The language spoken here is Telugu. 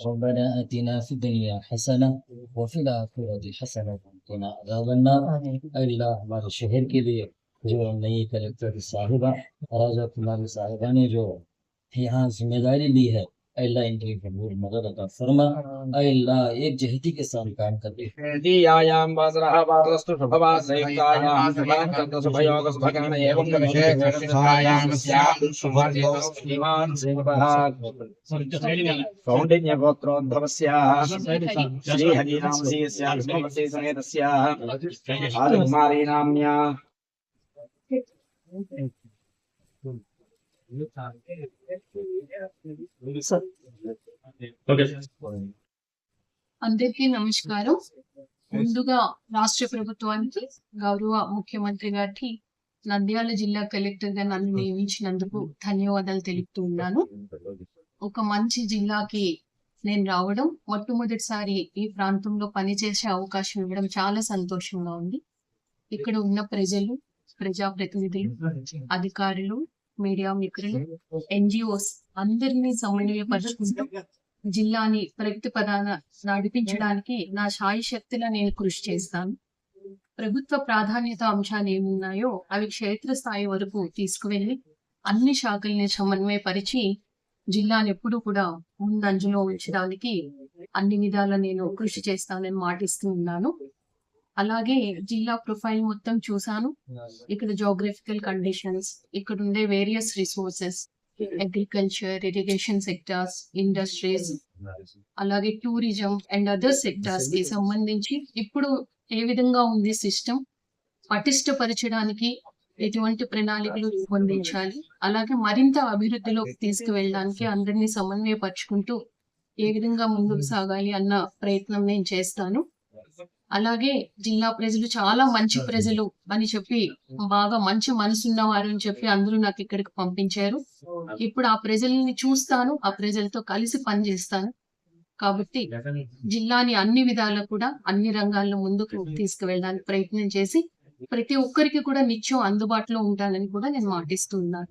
ربنا آتنا في الدنيا حسنة وفي الآخرة حسنة وقنا عذاب النار. अल्लाह हमारे शहर के लिए जो नई कलेक्टर साहिबा राजा कुमारी साहिबा ने जो यहाँ जिम्मेदारी ली है, अल्लाह इनकी भरपूर मदद अता फरमा। अल्लाह एक जहती के साथ काम करते दीयायां वज्रः वादस्तु शुभवासयुक्तायां शुभांकर्तु शुभयोग शुभकरण एवं विशेषायां स्यात् शुभदेवस्तीवान् श्रीमहात् कौंडिन्यगोत्रोद्भवस्याः श्रीहरिनामधेयस्याः विष्णुपति समेतस्याः राजकुमारी नाम्न्या అందరికీ నమస్కారం. ముందుగా రాష్ట్ర ప్రభుత్వానికి, గౌరవ ముఖ్యమంత్రి గారికి నంద్యాల జిల్లా కలెక్టర్ గా నన్ను నియమించినందుకు ధన్యవాదాలు తెలుపుతూ ఉన్నాను. ఒక మంచి జిల్లాకి నేను రావడం, మొట్టమొదటిసారి ఈ ప్రాంతంలో పనిచేసే అవకాశం ఇవ్వడం చాలా సంతోషంగా ఉంది. ఇక్కడ ఉన్న ప్రజలు, ప్రజాప్రతినిధులు, అధికారులు, మీడియా మిత్రులు, ఎన్జిఓస్ అందరినీ సమన్వయపరుచుకుంటూ జిల్లాని ప్రగతి పదాన నడిపించడానికి నా శాయి శక్తిలా నేను కృషి చేస్తాను. ప్రభుత్వ ప్రాధాన్యత అంశాలు ఏమున్నాయో అవి క్షేత్రస్థాయి వరకు తీసుకువెళ్లి అన్ని శాఖల్ని సమన్వయపరిచి జిల్లాను ఎప్పుడు కూడా ముందంజలో ఉంచడానికి అన్ని విధాల నేను కృషి చేస్తానని మాటిస్తూ ఉన్నాను. అలాగే జిల్లా ప్రొఫైల్ మొత్తం చూసాను. ఇక్కడ జోగ్రఫికల్ కండిషన్స్, ఇక్కడ ఉండే various resources, agriculture, irrigation sectors, industries, అలాగే టూరిజం అండ్ అదర్ సెక్టార్స్ కి సంబంధించి ఇప్పుడు ఏ విధంగా ఉంది సిస్టమ్, పటిష్టపరచడానికి ఎటువంటి ప్రణాళికలు రూపొందించాలి, అలాగే మరింత అభివృద్ధిలోకి తీసుకువెళ్ళడానికి అందరినీ సమన్వయపరుచుకుంటూ ఏ విధంగా ముందుకు సాగాలి అన్న ప్రయత్నం నేను చేస్తాను. అలాగే జిల్లా ప్రజలు చాలా మంచి ప్రజలు అని చెప్పి, బాగా మంచి మనసున్నవారు అని చెప్పి అందరూ నాకు ఇక్కడికి పంపించారు. ఇప్పుడు ఆ ప్రజల్ని చూస్తాను, ఆ ప్రజలతో కలిసి పనిచేస్తాను. కాబట్టి జిల్లాని అన్ని విధాలా కూడా అన్ని రంగాల్లో ముందుకు తీసుకువెళ్ళడానికి ప్రయత్నం చేసి ప్రతి ఒక్కరికి కూడా నిత్యం అందుబాటులో ఉంటానని కూడా నేను మాటిస్తూ ఉన్నాను.